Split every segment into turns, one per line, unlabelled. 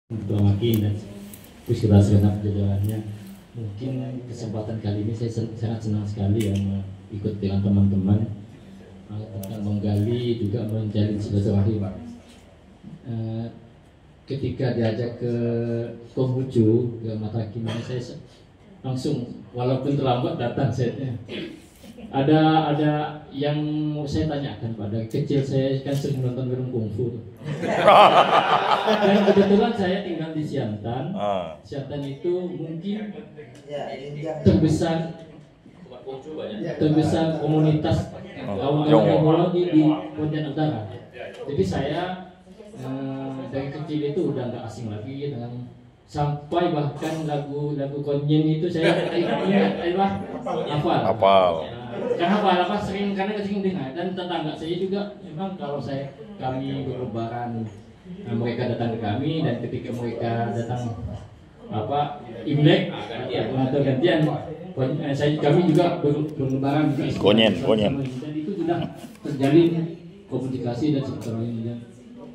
Ketua Makin dan Pusra segenap jajarannya. Mungkin kesempatan kali ini saya sangat senang sekali ya ikut dengan teman-teman tentang menggali juga menjalin silaturahim. Ketika diajak ke Konghucu ke Matakin ini saya langsung walaupun terlambat datang saya. Ada yang mau saya tanyakan pada kecil saya kan sering nonton film kungfu. Dan kebetulan saya tinggal di Siantan. Siantan itu mungkin terbesar komunitas kaum teknologi di Pontianak Utara. Jadi saya dari kecil itu udah nggak asing lagi dengan sampai bahkan lagu konjen itu saya ingat hafal. Karena sering dengar dan tetangga saya juga memang kalau kami berlebaran mereka datang ke kami dan ketika mereka datang Imlek atau gantian kami juga berlebaran konyen dan itu sudah terjalin komunikasi dan silaturahim.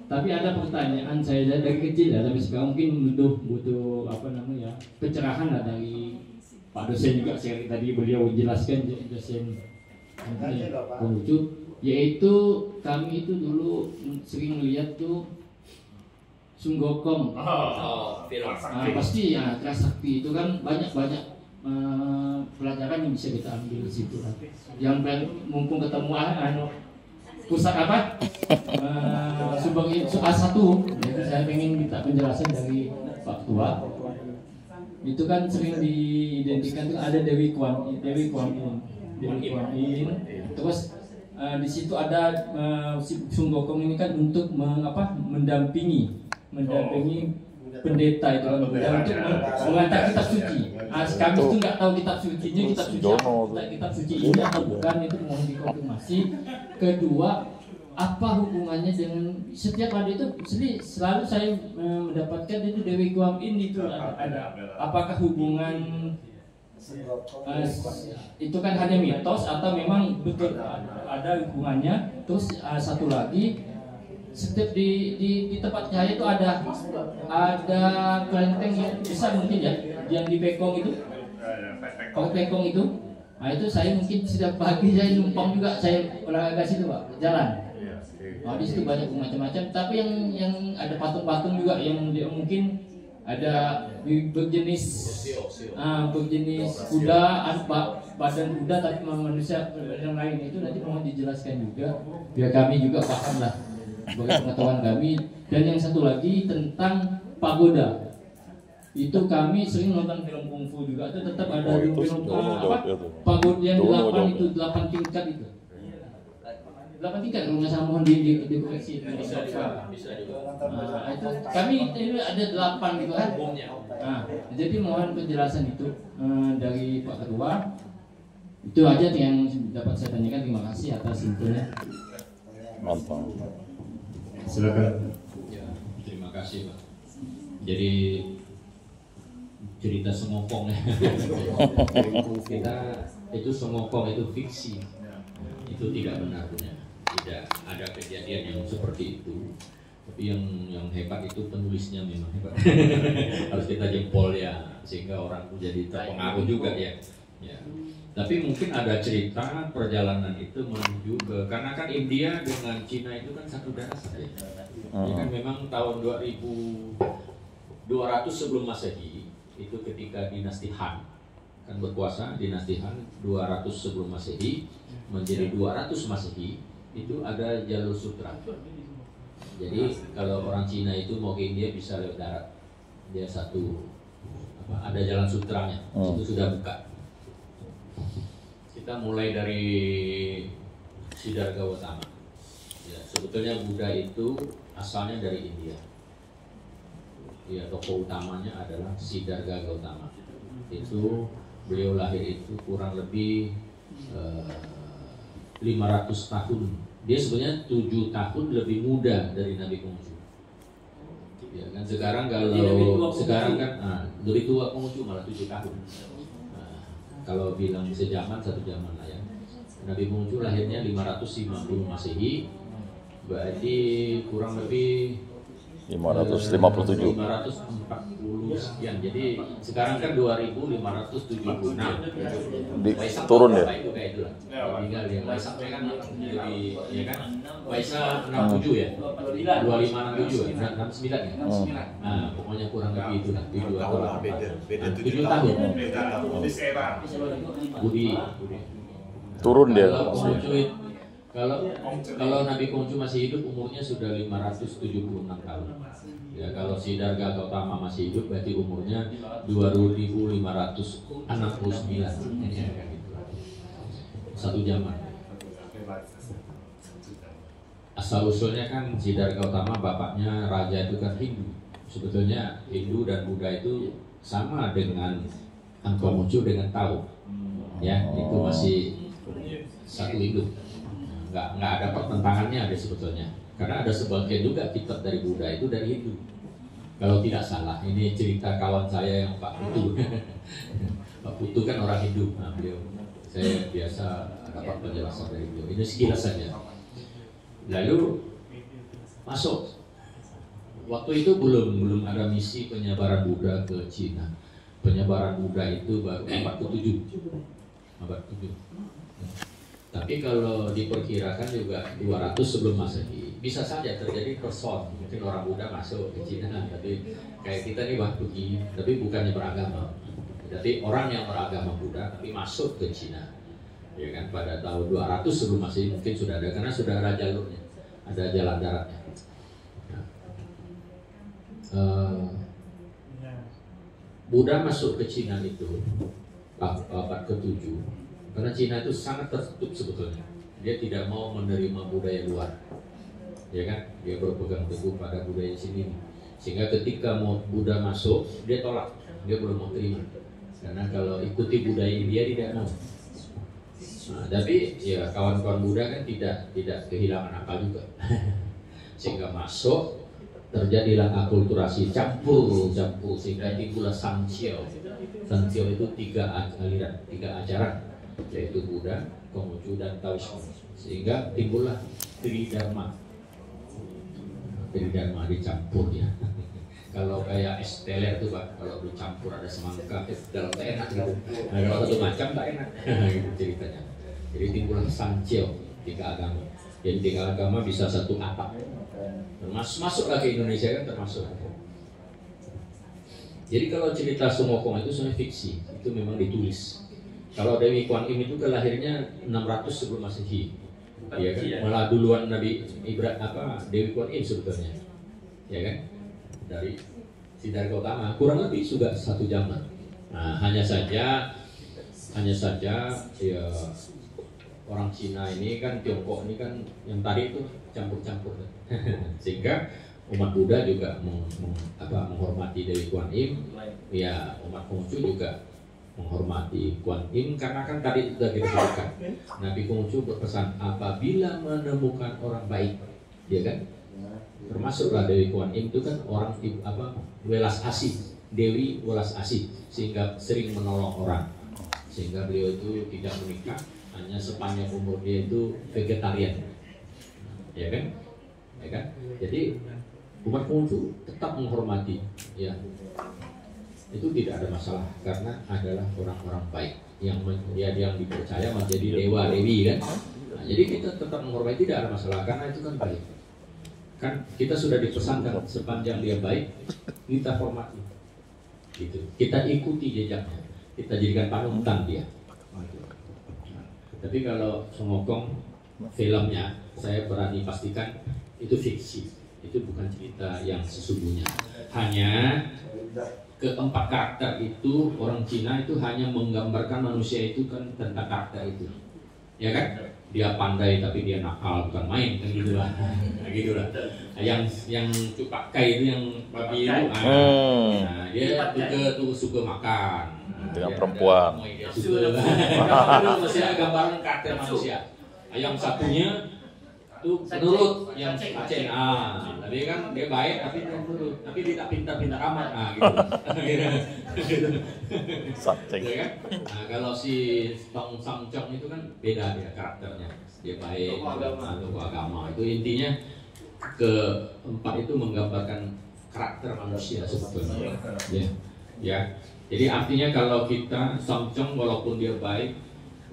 Tapi ada pertanyaan saya dari kecil ya, tapi sekarang mungkin butuh pencerahan lah dari Pak dosen juga. Saya tadi beliau jelaskan dosen Konghucu, yaitu kami itu dulu sering melihat tuh Sunggokong. Pasti ya kelas sakti itu kan banyak pelajaran yang bisa kita ambil di situ. Yang mumpung ketemu pusat Subang A1, jadi saya pengen minta penjelasan dari Pak Tua. Itu kan sering diidentikan tuh ada Dewi Kuan In. Terus di situ ada Sunggokong ini kan untuk mendampingi pendeta itu kan untuk mengantar kitab suci. Kami itu nggak tahu kitab sucinya kitab suci ini atau bukan, itu mohon dikonfirmasi. Kedua, apa hubungannya dengan setiap hari itu selalu saya mendapatkan itu Dewi Kuan In itu ada. Apakah hubungan itu kan hanya mitos atau memang betul ada hubungannya? Terus satu lagi, setiap di tempat saya itu ada kelenteng yang besar mungkin ya, yang di Pekong itu. Pekong itu. Nah itu saya mungkin setiap pagi saya numpang juga, saya olahraga situ Pak, jalan. Nah, di situ banyak macam-macam, tapi yang ada patung-patung juga yang mungkin ada berjenis kuda, badan kuda tapi manusia yang lain, itu nanti mohon dijelaskan juga biar kami juga paham lah bagi pengetahuan kami. Dan yang satu lagi tentang pagoda, itu kami sering nonton film kungfu juga, itu tetap ada film pagoda yang 8 tingkat itu. 8 tingkat kalau nggak salah, mohon dikoreksi. Bisa juga. Itu kami ini ada 8 gitu kan. Jadi mohon penjelasan itu dari Pak Ketua. Itu aja yang dapat saya tanyakan. Terima kasih atas infonya.
Mantap.
Silakan.
Ya, terima kasih Pak. Jadi cerita Sengokong ya. Kita itu Sengokong itu fiksi. Itu tidak benar punya. Tidak ada kejadian yang seperti itu. Tapi yang hebat itu penulisnya memang hebat. Harus kita jempol ya, sehingga orang pun jadi terpengaruh juga ya. Tapi mungkin ada cerita perjalanan itu menuju ke, karena kan India dengan Cina itu kan satu darah saja. Jadi kan memang tahun 2200 sebelum Masehi itu ketika dinasti Han kan berkuasa, dinasti Han 200 sebelum Masehi menjadi 200 Masehi itu ada jalur sutra. Jadi kalau orang Cina itu mau ke India bisa lewat darat. Dia ada jalan sutranya. Itu sudah buka. Kita mulai dari Siddhartha Gautama. Ya, sebetulnya Buddha itu asalnya dari India. Ya, tokoh utamanya adalah Siddhartha Gautama. Itu beliau lahir itu kurang lebih 500 tahun. Dia sebenarnya 7 tahun lebih muda dari Nabi Konghucu. Ya kan sekarang lebih tua Konghucu malah 7 tahun. Kalau bilang sejaman satu zaman lah ya. Nabi Konghucu lahirnya 550 Masehi, berarti kurang lebih
557.
540 sekian. Jadi sekarang kan 2576.
Turun ya?
Itu kayak itu lah. Tinggal yang Waisak kan jadi ya kan. Waisak 67 ya. 2567 ya. 69 ya. Nah, pokoknya kurang lebih itu lah. 7 atau 7 tahun. Budi.
Turun dia.
Kalau Nabi Konghucu masih hidup umurnya sudah 576 tahun. Ya, kalau Siddhartha Gautama masih hidup berarti umurnya 2569. Ya, kan gitu. Satu zaman. Asal usulnya kan Siddhartha Gautama bapaknya raja itu kan Hindu. Sebetulnya Hindu dan Buddha itu sama dengan Konghucu dengan Tao. Ya, itu masih satu induk. Nggak ada pertentangannya ada sebetulnya, karena ada sebagian juga kitab dari Buddha itu dari Hindu kalau tidak salah. Ini cerita kawan saya yang Pak Putu. Pak Putu kan orang Hindu. Nah, beliau, saya biasa dapat penjelasan dari beliau, ini sekilas saja. Lalu masuk, waktu itu belum ada misi penyebaran Buddha ke Cina. Penyebaran Buddha itu baru abad ke-7. Tapi kalau diperkirakan juga 200 sebelum Masehi bisa saja terjadi person. Mungkin orang Buddha masuk ke Cina, tapi kayak kita nih pergi, tapi bukannya beragama. Jadi orang yang beragama Buddha tapi masuk ke Cina, ya kan, pada tahun 200 sebelum Masehi mungkin sudah ada, karena sudah ada jalurnya, ada jalan daratnya. Buddha masuk ke Cina itu abad ke-7. Karena Cina itu sangat tertutup sebetulnya. Dia tidak mau menerima budaya luar, ya kan? Dia berpegang teguh pada budaya sini. Sehingga ketika mau Buddha masuk, dia tolak. Dia belum mau terima. Karena kalau ikuti budaya India tidak mau. Nah, tapi ya kawan-kawan Buddha kan tidak kehilangan akal juga. Sehingga masuk, terjadilah akulturasi campur sehingga timbullah Sancio. Sancio itu 3 aliran, 3 ajaran, yaitu Buddha, Konghucu, dan Taoisme. Sehingga timbullah Tridharma. Tridharma dicampur ya. Kalau kayak es teler tuh Pak, kalau dicampur ada semangka dalam tak enak gitu. Nah, kalau satu macam tak enak. Gitu ceritanya. Jadi timbullah Sancio, 3 agama. Jadi 3 agama bisa satu atap. Masuklah ke Indonesia kan termasuk. Jadi kalau cerita Sumokong itu sebenarnya fiksi, itu memang ditulis. Kalau Dewi Kuan Im itu lahirnya 600 sebelum Masehi, ya kan? Malah duluan Nabi Dewi Kuan Im sebetulnya, ya kan? Dari Siddhartha Gautama kurang lebih juga satu zaman. Nah, hanya saja ya, orang Cina ini kan, Tiongkok ini kan yang tadi itu campur-campur, sehingga umat Buddha juga menghormati Dewi Kuan Im, ya umat Konghucu juga menghormati Kuan Im, karena kan tadi sudah kita sebutkan Nabi Konghucu berpesan apabila menemukan orang baik, ya kan, termasuklah Dewi Kuan Im itu kan orang welas asih, Dewi welas asih, sehingga sering menolong orang, sehingga beliau itu tidak menikah, hanya sepanjang umur dia itu vegetarian, ya kan, jadi umat Konghucu tetap menghormati, ya. Itu tidak ada masalah karena adalah orang-orang baik yang dipercaya menjadi dewa dewi kan. Nah, jadi kita tetap menghormati, tidak ada masalah karena itu kan baik. Kan kita sudah dipesankan sepanjang dia baik kita hormati. Gitu. Kita ikuti jejaknya. Kita jadikan panutan dia. Nah, tapi kalau Sumokong filmnya saya berani pastikan itu fiksi. Itu bukan cerita yang sesungguhnya. Hanya keempat karakter itu orang Cina itu hanya menggambarkan manusia itu kan tentang karakter itu, ya kan? Dia pandai tapi dia nakal, bukan main kan gitu lah. Nah, gitu lah. Yang Cupak Kai itu yang babi itu, nah, dia juga suka makan.
Dengan perempuan.
Dia suka. Manusia gambaran karakter manusia. Yang satunya itu menurut yang Aceh, tapi kan dia baik tapi dia menurut, tapi dia tak pintar-pintar amat, gitu.
Something.
Ya kan? Nah, kalau si Tong Sang Chong itu kan beda dia karakternya, dia baik, tokoh agama itu intinya keempat itu menggambarkan karakter manusia sebetulnya. Ya. Jadi artinya kalau kita Samcong walaupun dia baik,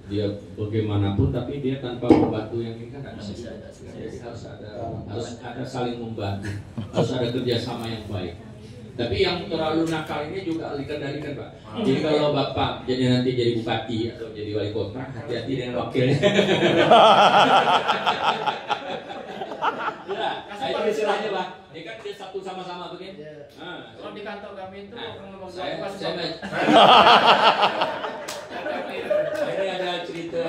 dia bagaimanapun, tapi dia tanpa membantu yang ini kan tidak bisa. Jadi harus ada saling membantu, harus ada kerjasama yang baik. Tapi yang terlalu nakal ini juga dikendalikan, Pak. Jadi kalau Bapak jadi nanti jadi bupati atau jadi wali kota, hati-hati dengan wakilnya. Nah, itu istilahnya, Pak. Ini kan dia satu sama-sama begini. Nah,
kalau di kantor kami itu
ini ada cerita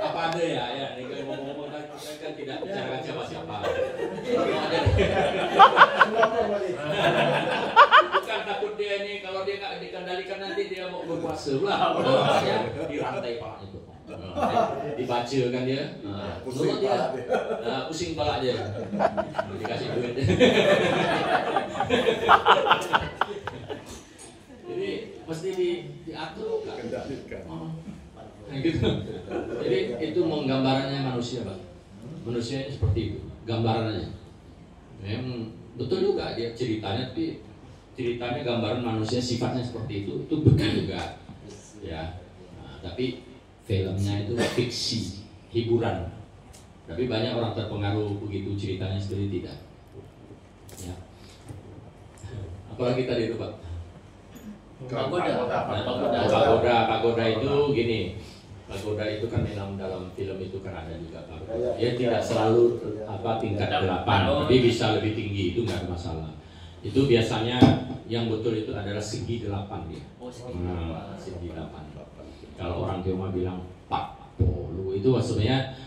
apa ada ya? Ini kalau ngomong-ngomong kan tidak bicara siapa-siapa. Bukan takut dia ini, kalau dia nggak dikendalikan nanti dia mau berkuasa lah. Ya, dirantai Pak itu. Dibaca kan dia, pusing dia, pusing kepala dia, dikasih duit. Jadi mesti diatur kan. Gitu. Jadi itu menggambarannya manusia, Pak. Manusia seperti itu, gambarannya. Memang betul juga dia ceritanya, tapi ceritanya gambaran manusia sifatnya seperti itu betul juga. Ya, tapi filmnya itu fiksi, hiburan. Tapi banyak orang terpengaruh begitu ceritanya seperti tidak. Ya. Apalagi tadi itu, Pak. Pagoda itu gini. Pagoda itu kan dalam film itu kan ada juga pagoda. Ya tidak selalu tingkat 8, tapi bisa lebih tinggi, itu nggak ada masalah. Itu biasanya yang betul itu adalah segi 8 dia. Segi 8. Kalau orang Tionghoa bilang Pak Polu itu maksudnya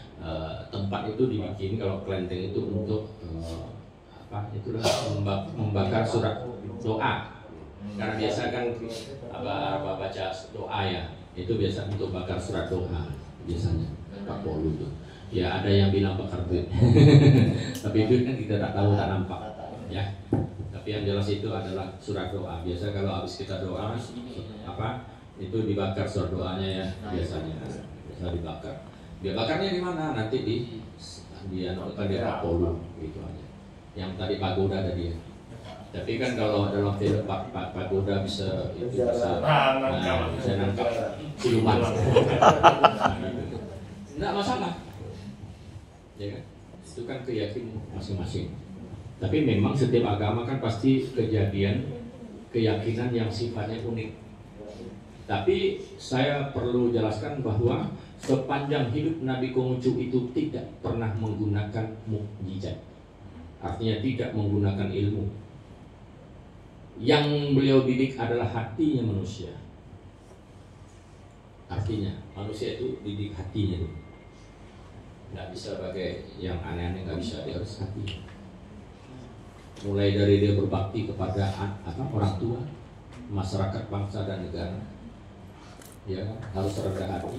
tempat itu dibikin kalau kelenteng itu untuk itulah membakar surat doa. Karena biasa kan baca doa ya, itu biasa untuk bakar surat doa biasanya Pak Polu itu. Ya ada yang bilang bakar duit, tapi duit kan kita tak tahu, tak nampak ya. Tapi yang jelas itu adalah surat doa. Biasa kalau habis kita doa itu dibakar surat doanya ya biasanya, biasa dibakar. Dia bakarnya di mana? Nanti di Pak Polu gitu aja. Yang tadi pagoda tadi ya. Tapi kan kalau dalam film pagoda bisa nangkap siluman. Enggak masalah. Ya kan? Itu kan keyakinan masing-masing. Tapi memang setiap agama kan pasti keyakinan yang sifatnya unik. Tapi saya perlu jelaskan bahwa sepanjang hidup Nabi Konghucu itu tidak pernah menggunakan mukjizat. Artinya tidak menggunakan ilmu. Yang beliau didik adalah hatinya manusia. Artinya manusia itu didik hatinya. Nggak bisa pakai yang aneh-aneh, nggak bisa, dia harus hati. Mulai dari dia berbakti kepada orang tua, masyarakat, bangsa dan negara. Ya, harus rendah hati.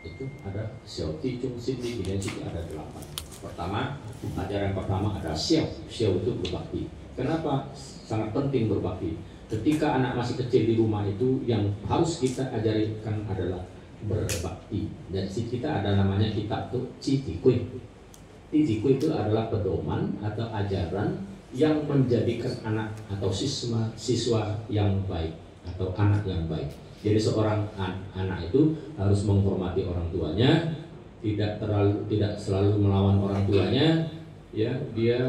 Itu ada Xiao Ti Chung Sin Di Gini juga ada 8. Pertama, ajaran pertama ada Xiao. Xiao itu berbakti. Kenapa sangat penting berbakti? Ketika anak masih kecil di rumah itu yang harus kita ajarkan adalah berbakti. Dan kita ada namanya kitab tuh Citikui. Citikui itu adalah pedoman atau ajaran yang menjadikan anak atau siswa yang baik atau anak yang baik. Jadi seorang anak itu harus menghormati orang tuanya, tidak selalu melawan orang tuanya. Ya, dia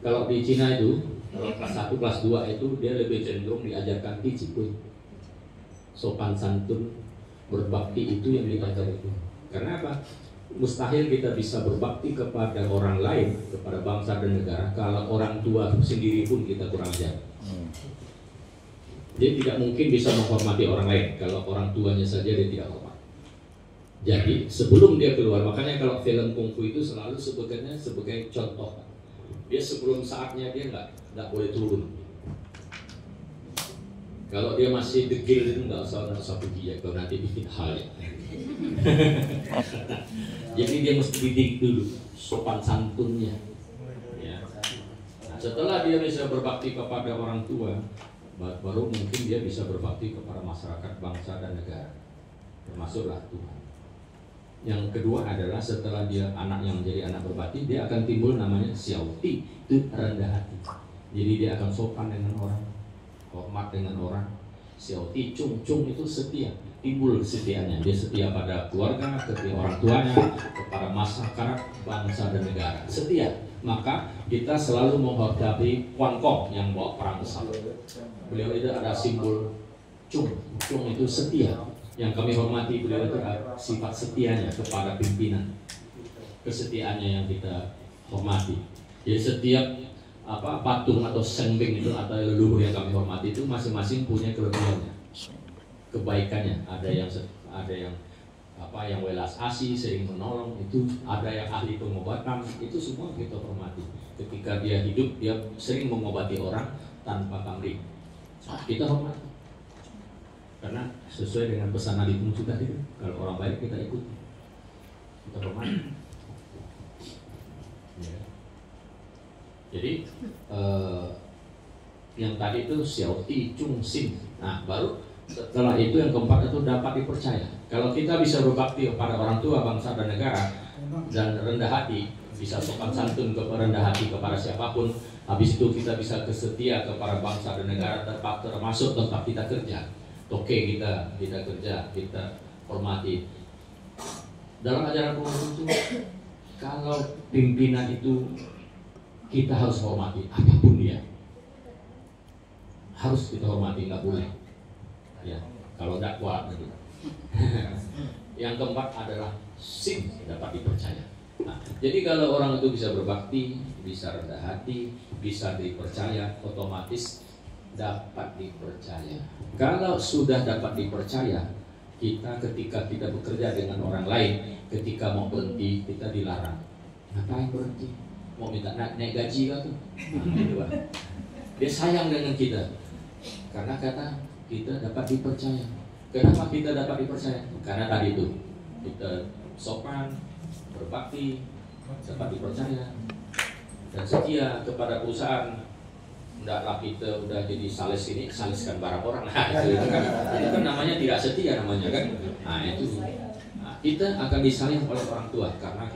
kalau di Cina itu kalau kelas 1, kelas 2 itu dia lebih cenderung diajarkan Ticikui. Sopan santun, berbakti itu yang diajar itu. Karena apa? Mustahil kita bisa berbakti kepada orang lain, kepada bangsa dan negara kalau orang tua sendiri pun kita kurang ajar. Dia tidak mungkin bisa menghormati orang lain kalau orang tuanya saja dia tidak hormat. Jadi sebelum dia keluar, makanya kalau film kungfu itu selalu sebutkannya sebagai contoh. Dia sebelum saatnya dia nggak boleh turun. Kalau dia masih degil itu nggak usah pergi ya, kalau nanti bikin hal ya. Jadi dia mesti didik dulu sopan santunnya. Ya. Nah, setelah dia bisa berbakti kepada orang tua, baru mungkin dia bisa berbakti kepada masyarakat, bangsa dan negara, termasuklah Tuhan. Yang kedua adalah setelah dia anak yang menjadi anak berbakti, dia akan timbul namanya xiaoti, itu rendah hati. Jadi dia akan sopan dengan orang, hormat dengan orang. Xiaoti cung itu setia, timbul kesetiaannya. Dia setia pada keluarga, kepada orang tuanya, kepada masyarakat, bangsa dan negara. Setia. Maka kita selalu menghadapi Quan Kong yang bawa perang besar. Beliau itu ada simbol cung itu setia. Yang kami hormati beliau itu sifat setianya kepada pimpinan, kesetiaannya yang kita hormati. Jadi setiap patung atau sengbing itu atau leluhur yang kami hormati itu masing-masing punya kelebihannya, kebaikannya. Ada yang welas asih, sering menolong, itu ada yang ahli pengobatan, itu semua kita hormati. Ketika dia hidup, dia sering mengobati orang tanpa pamrih. Kita hormati. Karena sesuai dengan pesan Nabi Kungcu tadi, kalau orang baik kita ikut, kita hormati. Ya. Jadi yang tadi itu xiaoti cung sim. Nah, baru setelah itu yang keempat itu dapat dipercaya. Kalau kita bisa berbakti kepada orang tua, bangsa dan negara, dan rendah hati, bisa sopan santun rendah hati kepada siapapun, habis itu kita bisa setia kepada bangsa dan negara, termasuk tempat kita kerja. Oke, kita kerja, kita hormati. Dalam ajaran Konghucu, kalau pimpinan itu kita harus hormati, apapun dia harus kita hormati, nggak boleh. Ya, kalau tidak kuat gitu. Yang keempat adalah sim, dapat dipercaya. Nah, jadi kalau orang itu bisa berbakti, bisa rendah hati, bisa dipercaya, otomatis dapat dipercaya. Kalau sudah dapat dipercaya, kita ketika kita bekerja dengan orang lain, ketika mau berhenti kita dilarang. Ngapain berhenti? Mau minta naik gaji kan tuh? Nah, gitu, Pak. Dia sayang dengan kita karena kata kita dapat dipercaya. Kenapa kita dapat dipercaya? Karena tadi itu kita sopan, berbakti, dapat dipercaya, dan setia kepada perusahaan. Tidaklah kita udah jadi sales ini, saleskan barang orang. Nah, itu kan namanya tidak setia namanya kan. Nah, itu. Nah, kita akan disayang oleh orang tua karena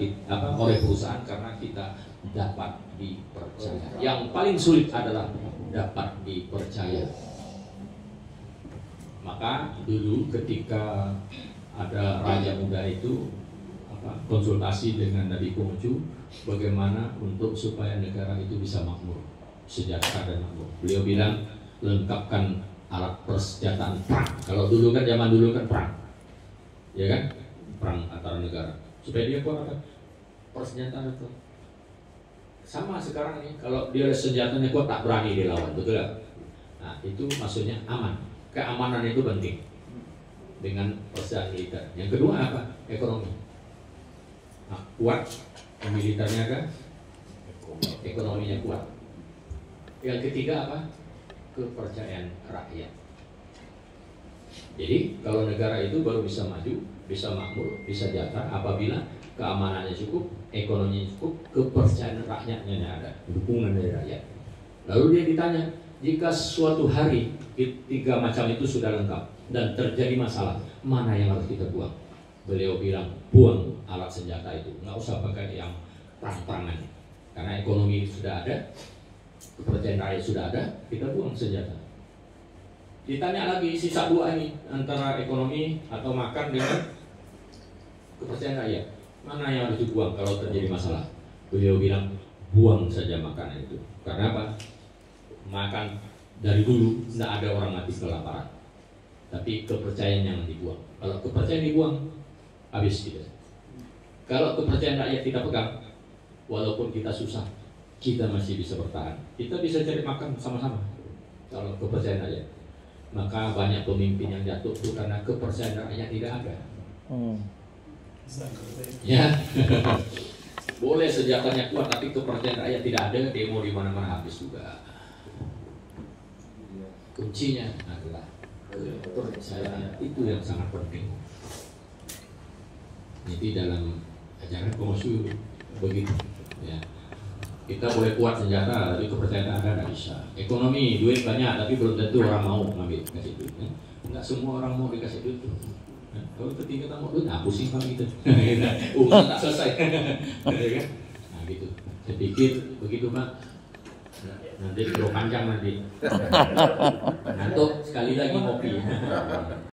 oleh perusahaan karena kita dapat dipercaya. Yang paling sulit adalah dapat dipercaya. Maka dulu ketika ada raja muda itu konsultasi dengan Nabi Konghucu bagaimana untuk supaya negara itu bisa makmur, sejahtera dan makmur. Beliau bilang lengkapkan alat persenjataan perang. Kalau dulu kan zaman dulu kan perang, ya kan, perang antara negara. Supaya dia kuat persenjataan itu. Sama sekarang nih, kalau dia senjatanya kuat tak berani dilawan, betul gak? Nah itu maksudnya aman. Keamanan itu penting dengan persenjataan militer. Yang kedua apa? Ekonomi. Nah, kuat militernya kan, ekonominya kuat. Yang ketiga apa? Kepercayaan rakyat. Jadi kalau negara itu baru bisa maju, bisa makmur, bisa sejahtera apabila keamanannya cukup, ekonominya cukup, kepercayaan rakyatnya ada, dukungan dari rakyat. Lalu dia ditanya, jika suatu hari tiga macam itu sudah lengkap dan terjadi masalah, mana yang harus kita buang? Beliau bilang, buang alat senjata itu, nggak usah pakai yang perang-perangan, karena ekonomi sudah ada, kepercayaan rakyat sudah ada, kita buang senjata. Ditanya lagi sisa dua ini antara ekonomi atau makan dengan kepercayaan rakyat, mana yang harus dibuang kalau terjadi masalah? Beliau bilang, buang saja makanan itu. Karena apa? Makan dari dulu tidak ada orang mati kelaparan, tapi kepercayaan yang dibuang. Kalau kepercayaan dibuang, habis kita. Kalau kepercayaan rakyat kita pegang, walaupun kita susah, kita masih bisa bertahan. Kita bisa cari makan sama-sama. Kalau kepercayaan rakyat, maka banyak pemimpin yang jatuh itu karena kepercayaan rakyat tidak ada. Ya, boleh senjatanya kuat, tapi kepercayaan rakyat tidak ada, demo di mana-mana habis juga. Kuncinya adalah kepercayaan, itu yang sangat penting. Jadi dalam ajaran Konghucu begitu. Ya. Kita boleh kuat senjata, tapi kepercayaan ada nggak bisa. Ekonomi, duit banyak, tapi belum tentu orang mau ngambil kasih duit. Enggak semua orang mau dikasih duit. Kalau ketinggalan mau duit, nah pusing Pak gitu. Urusan tak selesai. Nah gitu. Saya pikir begitu Pak. Nanti disuruh panjang nanti. Ngantuk sekali lagi ngopi.